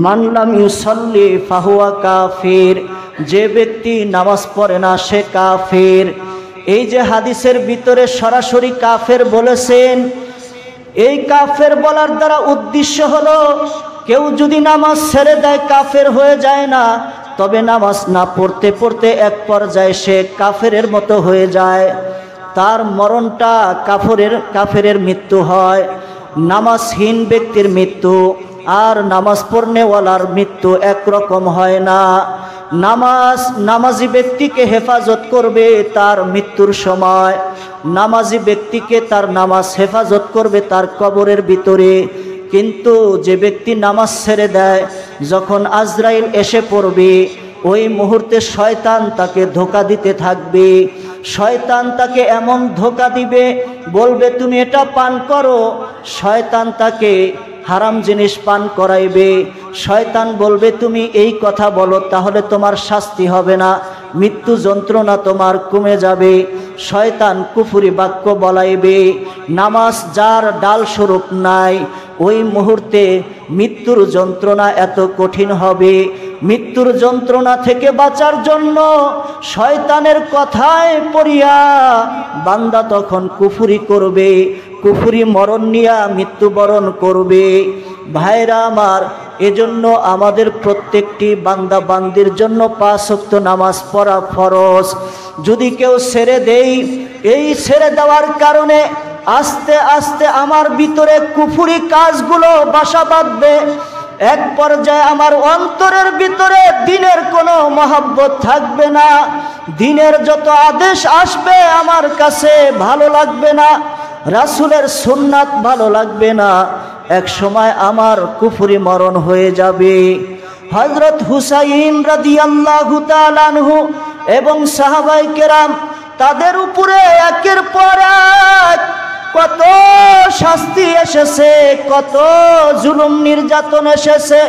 মান লাম ইউসাল্লি ফাহুয়া কাফির, যে ব্যক্তি নামাজ পড়ে না সে কাফির। এই যে হাদিসের ভিতরে সরাসরি কাফের বলেছেন, এই কাফের বলার দ্বারা উদ্দেশ্য হলো কেউ যদি নামাজ ছেড়ে দেয় কাফের হয়ে যায় না, তবে নামাজ না পড়তে পড়তে এক পর্যায়ে সে কাফেরের মতো হয়ে যায়, তার মরণটা কাফেরের মৃত্যু হয়। নামাজহীন ব্যক্তির মৃত্যু আর নামাজ পড়নেওয়ালার মৃত্যু একরকম হয় না। নামাজি ব্যক্তিকে হেফাজত করবে তার মৃত্যুর সময়, নামাজি ব্যক্তিকে তার নামাজ হেফাজত করবে তার কবরের ভিতরে। কিন্তু যে ব্যক্তি নামাজ ছেড়ে দেয়, যখন আজরাইল এসে পড়বে ওই মুহূর্তে শয়তান তাকে ধোঁকা দিতে থাকবে। শয়তান তাকে এমন ধোঁকা দিবে, বলবে তুমি এটা পান করো, শয়তান তাকে হারাম জিনিস পান করাইবে। শয়তান বলবে তুমি এই কথা বলো, তাহলে তোমার শাস্তি হবে না, মৃত্যু যন্ত্রণা তোমার কমে যাবে। শয়তান কুফরি বাক্য বলাইবে। নামাজ যার ডাল স্বরূপ নাই, ওই মুহূর্তে মৃত্যুর যন্ত্রণা এত কঠিন হবে। মৃত্যুর যন্ত্রণা থেকে বাঁচার জন্য শয়তানের কথায় পড়িয়া বান্দা তখন কুফরি করবে, কুফরি মরণ নিয়া মৃত্যুবরণ করবে। ভাইরা আমার, এজন্য আমাদের প্রত্যেকটি বান্দা বান্দির জন্য 5 ওয়াক্ত নামাজ পড়া ফরজ। যদি কেউ ছেড়ে দেই, এই ছেড়ে দেওয়ার কারণে আস্তে আস্তে আমার ভিতরে কুফরি কাজগুলো বাসা বাঁধবে। এক পর্যায়ে আমার অন্তরের ভিতরে দিনের কোনো মহব্বত থাকবে না, দিনের যত আদেশ আসবে আমার কাছে ভালো লাগবে না, রাসূলের সুন্নাত ভালো লাগবে না। এক সময় আমার কুফরি মরণ হয়ে যাবে। হযরত হুসাইন রাদিয়াল্লাহু তাআলা আনহু এবং সাহাবায়ে কেরাম, তাদের উপরে একের পর এক কত শাস্তি এসেছে, কত জুলুম নির্যাতন এসেছে,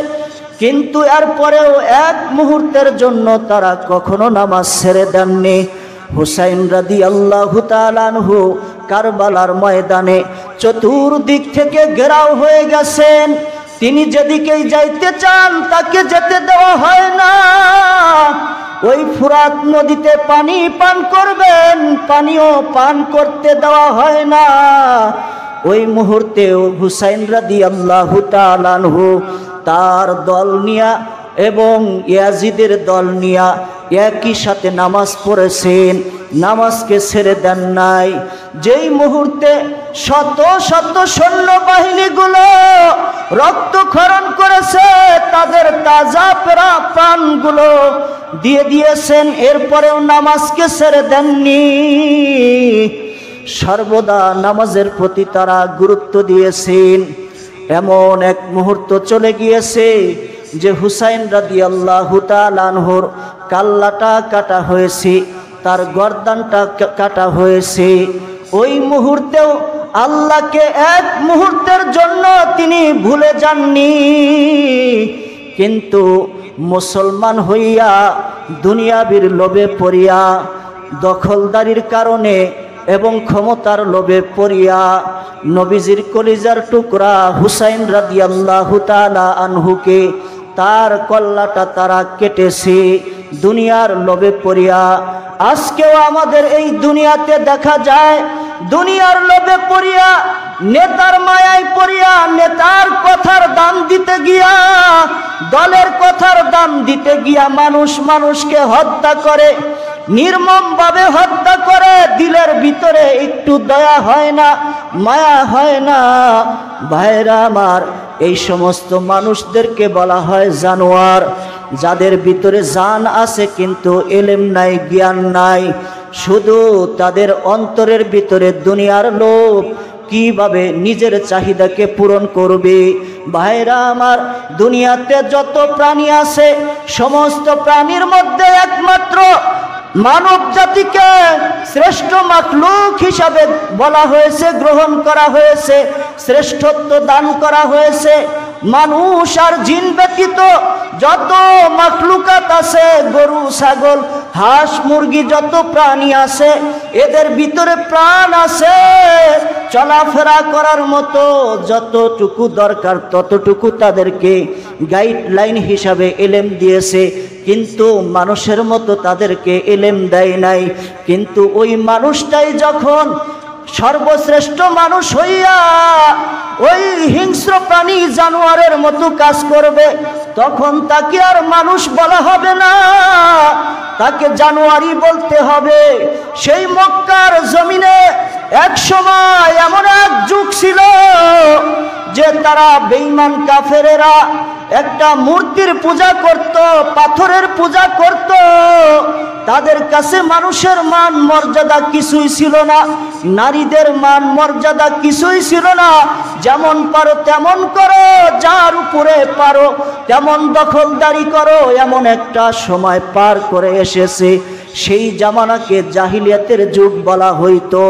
কিন্তু এরপরেও এক মুহূর্তের জন্য তারা কখনো নামাজ ছেড়ে দেননি। হুসাইন রাদিয়াল্লাহু তাআলা আনহু কারবালার ময়দানে চতুর্দিক থেকে ঘেরাও হয়ে গেছেন। তিনি যেদিকেই যাইতে চান তাকে যেতে দেওয়া হয় না। ওই ফুরাত নদীতে পানি পান করবেন, পানিও পান করতে দেওয়া হয় না। ওই মুহূর্তে হুসাইন রাদিয়াল্লাহু তাআলা আনহু তার দল নিয়া এবং ইয়াজিদের দল নিয়া একই সাথে নামাজ পড়েছেন, নামাজকে ছেড়ে দেন নাই। যেই মুহূর্তে শত শত সৈন্যবাহিনীগুলো রক্তক্ষরণ করেছে, তাদের তাজা প্রাণগুলো দিয়ে দিয়েছেন, এরপরেও নামাজকে ছেড়ে দেননি। সর্বদা নামাজের প্রতি তারা গুরুত্ব দিয়েছেন। এমন এক মুহূর্ত চলে গিয়েছে যে হুসাইন রাদিয়াল্লাহু তাআলা আনহুর কাল্লাটা কাটা হয়েছে, তার গর্দানটা কাটা হয়েছে। ওই মুহূর্তেও আল্লাহকে এক মুহূর্তের জন্য তিনি ভুলে যাননি। কিন্তু মুসলমান হইয়া দুনিয়াবীর লোভে পড়িয়া, দখলদারির কারণে এবং ক্ষমতার লোভে পড়িয়া নবীজির কলিজার টুকরা হুসাইন রাদিয়াল্লাহু তাআলা আনহুকে তার কল্লাটা তারা কেটেছে দুনিয়ার লোভে পড়িয়া। আজকেও আমাদের এই দুনিয়াতে দেখা যায়, দুনিয়ার লোভে পড়িয়া, নেতার মায়ায় পড়িয়া, নেতার কথার দাম দিতে গিয়া, দলের কথার দাম দিতে গিয়া মানুষ মানুষকে হত্যা করে, নির্মমভাবে হত্যা করে। দিলের ভিতরে একটু দয়া হয় না, মায়া হয় না। ভাইরা আমার, এই সমস্ত মানুষদেরকে বলা হয় জানোয়ার, যাদের ভিতরে জান আছে কিন্তু এলেম নাই, জ্ঞান নাই। শুধু তাদের অন্তরের ভিতরে দুনিয়ার লোভ, কিভাবে নিজের চাহিদাকে পূরণ করবে। ভাইরা আমার, দুনিয়াতে যত প্রাণী আছে, সমস্ত প্রাণীর মধ্যে একমাত্র মানব জাতিকে শ্রেষ্ঠ মাখলুক হিসাবে বলা হয়েছে, গ্রহণ করা হয়েছে, শ্রেষ্ঠত্ব দান করা হয়েছে। মানুষ আর জিন ব্যতীত যত মাখলুকাত আছে, গরু ছাগল হাঁস মুরগি যত প্রাণী আছে, এদের ভিতরে প্রাণ আছে, চলাফেরা করার মতো যতটুকু দরকার ততটুকু তাদেরকে গাইডলাইন হিসাবে ইলম দিয়েছে, কিন্তু মানুষের মতো তাদেরকে ইলম দেয় নাই। কিন্তু ওই মানুষটাই যখন সর্বশ্রেষ্ঠ মানুষ হইয়া ওই হিংস্র প্রাণী জানোয়ারের মতো কাজ করবে, তখন তাকে আর মানুষ বলা হবে না, তাকে জানোয়ারই বলতে হবে। সেই মক্কার জমিনে এক সময় এমন এক যুগ ছিল যে তারা বেঈমান কাফেরেরা একটা মূর্তির পূজা করত, পাথরের পূজা করত। তাদের কাছে মানুষের মান মর্যাদা কিছুই ছিল না, নারীদের মান মর্যাদা কিছুই ছিল না। যেমন পারো তেমন করো, যার উপরে পারো তেমন দখলদারি করো, এমন একটা সময় পার করে এসেছে। সেই জামানাকে জাহিলিয়াতের যুগ বলা হইতো।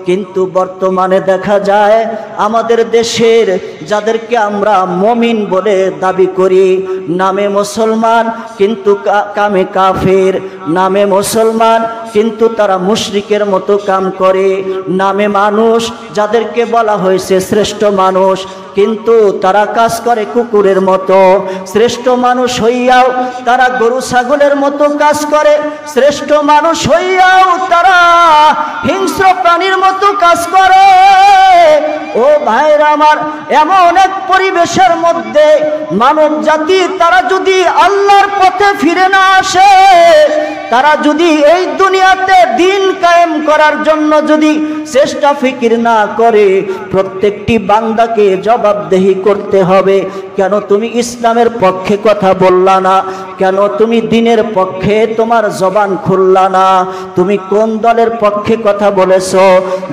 কিন্তু বর্তমানে দেখা যায় আমাদের দেশের যাদেরকে আমরা মুমিন বলে দাবি করি, নামে মুসলমান কিন্তু কামে কাফের, নামে মুসলমান কিন্তু তারা মুশরিকের মতো কাম করে, নামে মানুষ যাদেরকে বলা হয়েছে শ্রেষ্ঠ মানুষ কিন্তু তারা কাজ করে কুকুরের মতো, শ্রেষ্ঠ মানুষ হইয়াও তারা গরু ছাগলের মতো কাজ করে, শ্রেষ্ঠ মানুষ হইয়াও তারা হিংস্র প্রাণীর মতো কাজ করে। ও ভাইরা আমার, এমন এক পরিবেশের মধ্যে মানব জাতি তারা যদি আল্লাহর পথে ফিরে না আসে, তারা যদি এই দুনিয়াতে দিন কায়েম করার জন্য যদি চেষ্টা ফিকির না করে, প্রত্যেকটি বান্দাকে জবাবদেহি করতে হবে। কেন তুমি ইসলামের পক্ষে কথা বললা না? কেন তুমি দ্বীনের পক্ষে তোমার জবান খুললা না? তুমি কোন দলের পক্ষে কথা বলেছো?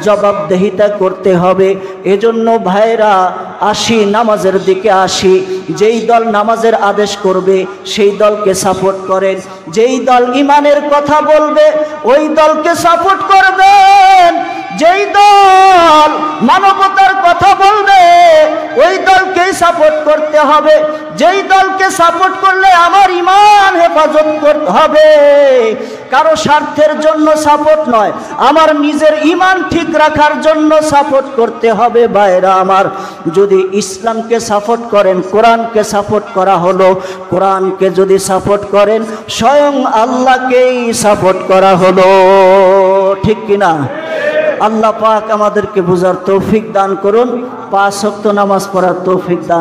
জবাবদেহিতা করতে হবে। এজন্য ভাইরা আসি, নামাজের দিকে আসি। যেই দল নামাজের আদেশ করবে সেই দলকে সাপোর্ট করেন, যেই দল ইমানের কথা বলবে ওই দলকে সাপোর্ট করবেন, যেই দল মানবতার কথা বলবে ওই দলকেই সাপোর্ট করতে হবে। যেই দলকে সাপোর্ট করলে আমার ইমান হেফাজত করতে হবে, কারো স্বার্থের জন্য সাপোর্ট নয়, আমার নিজের ইমান ঠিক রাখার জন্য সাপোর্ট করতে হবে। ভাইরা আমার, যদি ইসলামকে সাপোর্ট করেন, কোরআনকে সাপোর্ট করা হলো, কোরআনকে যদি সাপোর্ট করেন স্বয়ং আল্লাহকেই সাপোর্ট করা হলো, ঠিক কিনা? আল্লাহ পাক আমাদেরকে বুঝার তৌফিক দান করুন, 5 ওয়াক্ত নামাজ পড়ার তৌফিক দান।